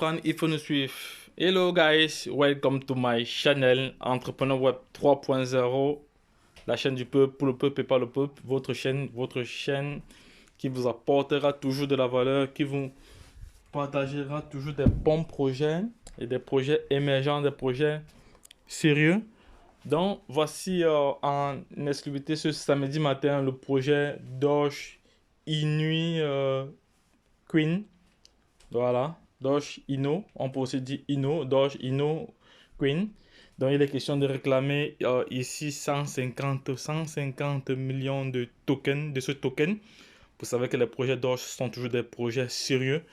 Il faut nous suivre. Hello guys, welcome to my channel Entrepreneur Web 3.0, la chaîne du peuple, pour le peuple et par le peuple, votre chaîne qui vous apportera toujours de la valeur, qui vous partagera toujours des bons projets et des projets émergents, des projets sérieux. Donc voici en exclusivité ce samedi matin le projet Doge Inui Queen. Voilà, Doge Inno, on peut aussi dire Inno, Doge Inno Queen. Donc il est question de réclamer ici 150 millions de tokens, de ce token. Vous savez que les projets Doge sont toujours des projets sérieux.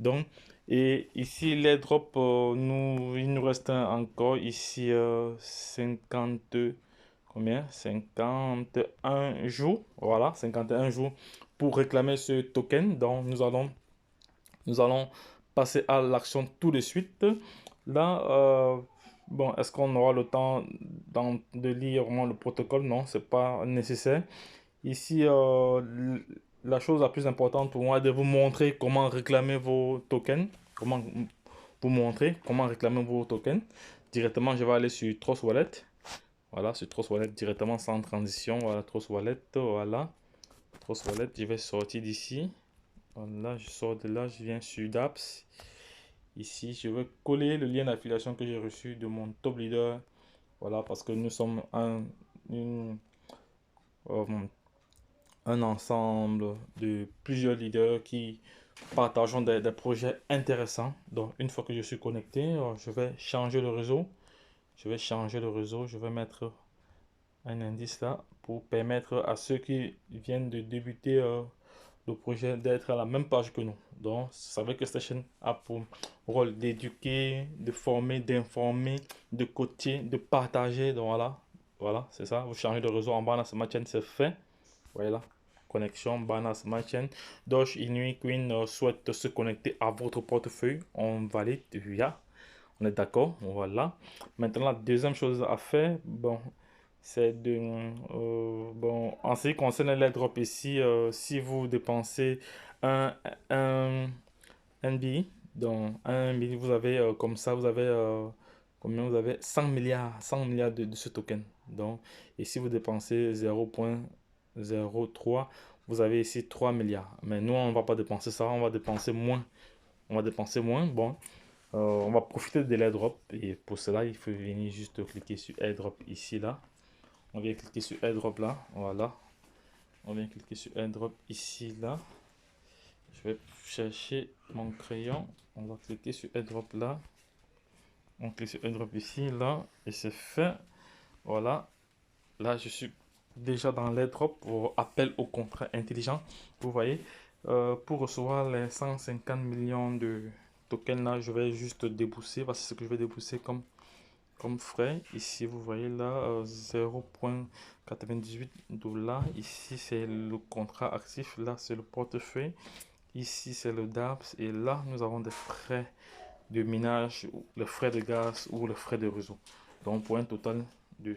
Donc, et ici les drops, il nous reste encore ici 50, combien? 51 jours. Voilà, 51 jours pour réclamer ce token. Donc nous allons passer à l'action tout de suite. Là, bon, est-ce qu'on aura le temps de lire vraiment le protocole? Non, c'est pas nécessaire. Ici, la chose la plus importante pour moi est de vous montrer comment réclamer vos tokens. Comment vous montrer comment réclamer vos tokens. Directement, je vais aller sur Trust Wallet. Voilà, sur Trust Wallet directement sans transition. Voilà, Trust Wallet. Voilà, Trust Wallet. Je vais sortir d'ici. Là, je sors de là, je viens sur Dapps. Ici, je vais coller le lien d'affiliation que j'ai reçu de mon top leader. Voilà, parce que nous sommes euh, un ensemble de plusieurs leaders qui partageons des projets intéressants. Donc, une fois que je suis connecté, je vais changer le réseau. Je vais mettre un indice là pour permettre à ceux qui viennent de débuter le projet d'être à la même page que nous. Donc, vous savez que cette chaîne a pour rôle d'éduquer, de former, d'informer, de coacher, de partager. Donc voilà, c'est ça. Vous changez de réseau en bas dans ma chaîne, c'est fait. Voilà, connexion, Banas Chain. Doge Inui Queen souhaite se connecter à votre portefeuille. On valide via. On est d'accord, voilà. Maintenant, la deuxième chose à faire, bon, c'est de, bon, en ce qui concerne les drops ici, si vous dépensez un, un NB, donc un NB, vous avez comme ça, vous avez combien vous avez 100 milliards de ce token. Donc, et si vous dépensez 0,03, vous avez ici 3 milliards. Mais nous, on ne va pas dépenser ça, on va dépenser moins. On va dépenser moins. Bon, on va profiter de l'airdrop et pour cela, il faut venir juste cliquer sur airdrop ici, là. On vient cliquer sur airdrop là, voilà. On vient cliquer sur airdrop ici, là. Je vais chercher mon crayon. On va cliquer sur airdrop là. On clique sur airdrop ici, là. Et c'est fait. Voilà. Là, je suis déjà dans l'airdrop pour appel au contrat intelligent. Vous voyez, pour recevoir les 150 millions de tokens là, je vais juste débourser. Voici ce que je vais débourser comme frais. Ici, vous voyez là, 0,98 $. Ici, c'est le contrat actif. Là, c'est le portefeuille. Ici, c'est le DApps. Et là, nous avons des frais de minage, les frais de gaz ou les frais de réseau. Donc, pour un total de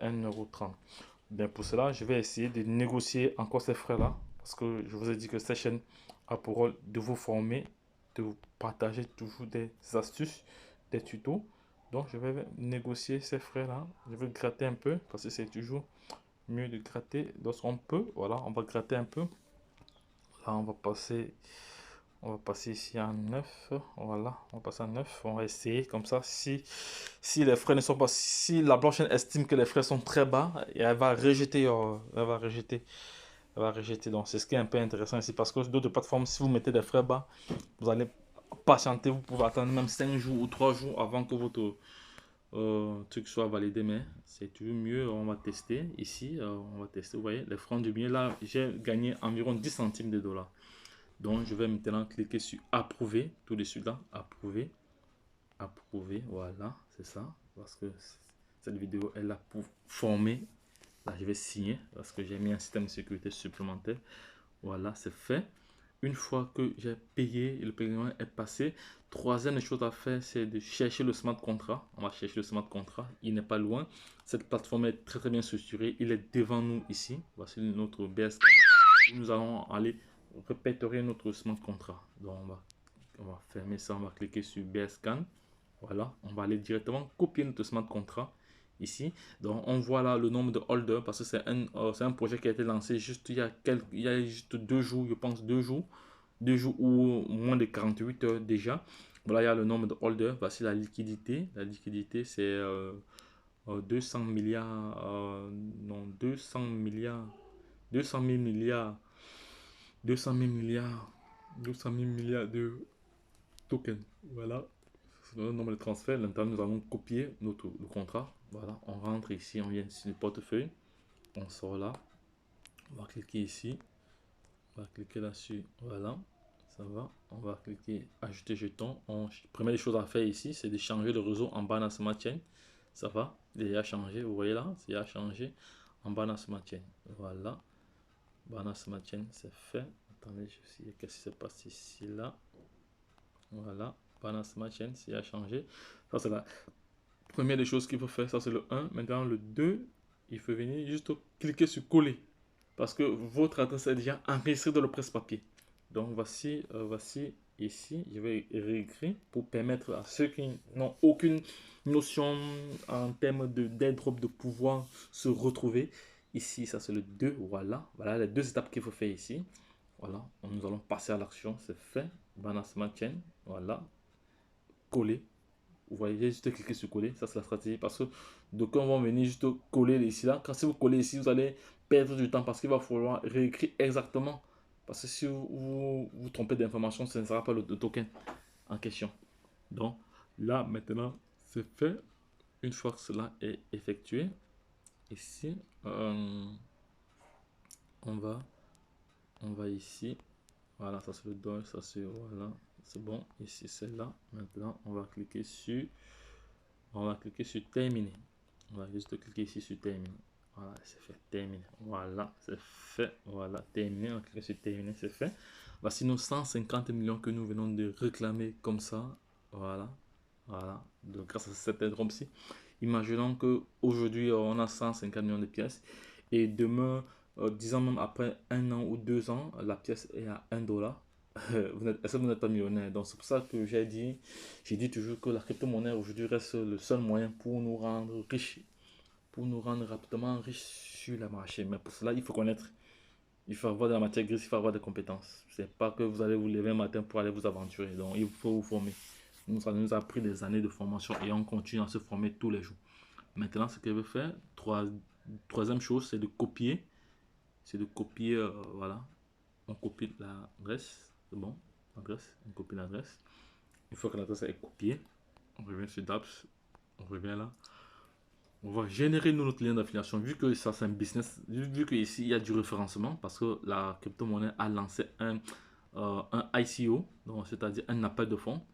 1,30 €. Bien, pour cela, je vais essayer de négocier encore ces frais-là. Parce que je vous ai dit que cette chaîne a pour rôle de vous former, de vous partager toujours des astuces, des tutos. Donc, je vais négocier ces frais-là. Je vais gratter un peu parce que c'est toujours mieux de gratter lorsqu'on peut. Voilà, on va gratter un peu. Là, on va passer ici à 9. Voilà, on va passer à 9. On va essayer comme ça. Si les frais ne sont pas, si la blockchain estime que les frais sont très bas, elle va rejeter, elle va rejeter, elle va rejeter. Donc, c'est ce qui est un peu intéressant ici parce que d'autres plateformes, si vous mettez des frais bas, vous allez patienter. Vous pouvez attendre même 5 jours ou 3 jours avant que votre truc soit validé, mais c'est toujours mieux. On va tester ici, on va tester. Vous voyez, les francs du billet là, j'ai gagné environ 10 centimes de dollars. Donc, je vais maintenant cliquer sur approuver tout de suite là, approuver, approuver. Voilà, c'est ça, parce que cette vidéo est là pour former. Là, je vais signer parce que j'ai mis un système de sécurité supplémentaire. Voilà, c'est fait. Une fois que j'ai payé, le paiement est passé, troisième chose à faire, c'est de chercher le smart contract. On va chercher le smart contract. Il n'est pas loin. Cette plateforme est très très bien structurée. Il est devant nous ici. Voici notre BSK. Nous allons aller répertorier notre smart contract. Donc on va On va fermer ça, on va cliquer sur BSCAN. Voilà, on va aller directement copier notre smart contract ici. Donc, on voit là le nombre de holders parce que c'est un projet qui a été lancé juste il y a juste 2 jours, je pense 2 jours. 2 jours ou moins de 48 heures déjà. Voilà, il y a le nombre de holders. Voici la liquidité. La liquidité, c'est 200 milliards, non, 200 milliards, 200 000 milliards, 200 000 milliards, 200 000 milliards de tokens. Voilà, c'est le nombre de transferts. Maintenant, nous allons copier le contrat. Voilà, on rentre ici, on vient sur le portefeuille, on sort là, on va cliquer ici, on va cliquer là-dessus. Voilà, ça va. On va cliquer ajouter jeton. Première des choses à faire ici, c'est de changer le réseau en Binance Smart Chain. Ça va, il a changé, vous voyez là, il a changé en Binance Smart Chain. Voilà, Binance Smart Chain, c'est fait. Attendez, je sais qu'est-ce qui se passe ici là. Voilà, Binance Smart Chain, il a changé. Ça c'est la première des choses qu'il faut faire, ça c'est le 1. Maintenant le 2, il faut venir juste cliquer sur coller parce que votre adresse est déjà enregistrée dans le presse-papier. Donc voici ici, je vais réécrire pour permettre à ceux qui n'ont aucune notion en termes d'airdrop de pouvoir se retrouver. Ici, ça c'est le 2, voilà. Voilà les 2 étapes qu'il faut faire ici. Voilà, nous allons passer à l'action, c'est fait. Binance Smart Chain, voilà. Coller. Vous voyez, j'ai juste cliquer sur coller, ça c'est la stratégie parce que d'aucuns vont venir juste coller ici là. Quand si vous collez ici, vous allez perdre du temps parce qu'il va falloir réécrire exactement. Parce que si vous trompez d'information, ce ne sera pas le token en question. Donc là maintenant, c'est fait. Une fois que cela est effectué, ici, on va ici. Voilà, ça c'est le don, ça c'est voilà, c'est bon. Ici c'est là. Maintenant, on va cliquer sur terminer. On va juste cliquer ici sur terminer. Voilà, c'est fait, terminer. Voilà, c'est fait. Voilà, terminer. On clique sur terminer, c'est fait. Voici nos 150 millions que nous venons de réclamer comme ça. Voilà, voilà. Donc, grâce à cette airdrop-ci, imaginons que aujourd'hui on a 150 millions de pièces et demain, disons même après 1 an ou 2 ans, la pièce est à 1 $. Est-ce que vous n'êtes pas millionnaire? Donc c'est pour ça que j'ai dit toujours que la crypto-monnaie aujourd'hui reste le seul moyen pour nous rendre riches, pour nous rendre rapidement riches sur le marché. Mais pour cela, il faut connaître, il faut avoir de la matière grise, il faut avoir des compétences. C'est pas que vous allez vous lever un matin pour aller vous aventurer. Donc il faut vous former. Ça nous a pris des années de formation et on continue à se former tous les jours. Maintenant, ce que je veux faire, troisième chose, c'est de copier. C'est de copier, voilà. On copie l'adresse, c'est bon, l'adresse, on copie l'adresse. Une fois que l'adresse est copiée, on revient sur Dapps, on revient là. On va générer notre lien d'affiliation, vu que ça c'est un business, vu que ici il y a du référencement, parce que la crypto-monnaie a lancé un ICO, c'est-à-dire un appel de fonds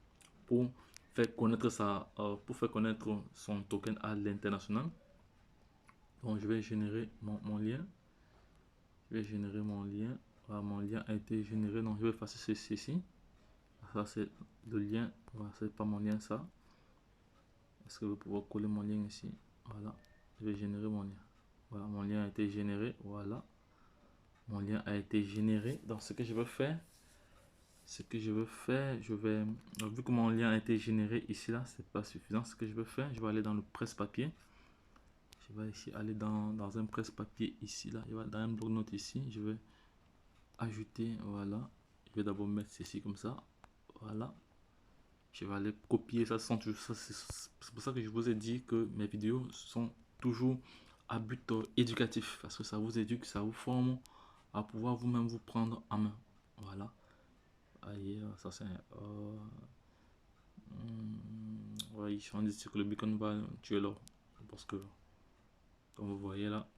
pour faire connaître pour faire connaître son token à l'international. Donc je vais générer mon lien. Je vais générer mon lien. Voilà, mon lien a été généré. Donc je vais effacer ceci. Ça c'est le lien. Voilà, c'est pas mon lien ça. Est-ce que je vais pouvoir coller mon lien ici? Voilà. Je vais générer mon lien. Voilà, mon lien a été généré. Voilà. Mon lien a été généré. Donc ce que je veux faire, je vais, donc, vu que mon lien a été généré ici là, c'est pas suffisant. Ce que je veux faire, je vais aller dans le presse-papier. Je vais ici aller dans un presse-papier ici là. Je vais dans un bloc-notes ici. Je vais ajouter, voilà. Je vais d'abord mettre ceci comme ça. Voilà. Je vais aller copier ça. C'est pour ça que je vous ai dit que mes vidéos sont toujours à but éducatif. Parce que ça vous éduque, ça vous forme à pouvoir vous-même vous prendre en main. Voilà. Ailleurs, ça c'est... oui, on dit que le beacon va tuer l'or. Parce que, comme vous voyez là,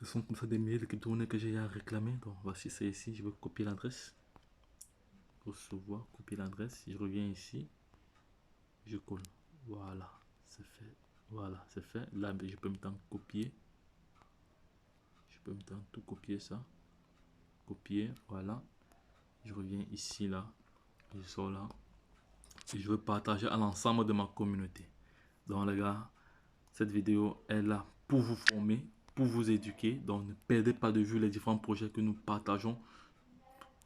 ce sont comme ça des milliers de crypto-monnaies que j'ai à réclamer. Donc voici, c'est ici. Je vais copier l'adresse. Recevoir, copier l'adresse. Je reviens ici. Je colle. Voilà, c'est fait. Voilà, c'est fait. Là, je peux maintenant copier. Je peux maintenant tout copier ça. Copier, voilà. Je reviens ici, là. Je sors là. Et je veux partager à l'ensemble de ma communauté. Donc les gars, cette vidéo est là pour vous former, pour vous éduquer. Donc ne perdez pas de vue les différents projets que nous partageons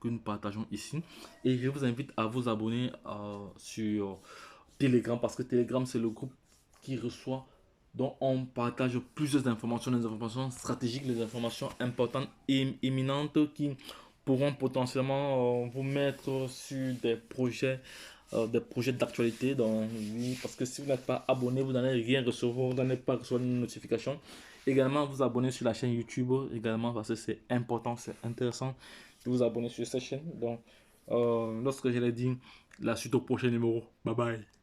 que nous partageons ici. Et je vous invite à vous abonner sur Telegram, parce que Telegram, c'est le groupe qui reçoit, dont on partage plusieurs informations, des informations stratégiques, des informations importantes et éminentes qui pourront potentiellement vous mettre sur des projets d'actualité. Donc, oui, parce que si vous n'êtes pas abonné, vous n'allez rien recevoir, vous n'allez pas recevoir une notification. Également, vous abonner sur la chaîne YouTube, également, parce que c'est important, c'est intéressant de vous abonner sur cette chaîne. Donc, lorsque je l'ai dit, la suite au prochain numéro. Bye bye.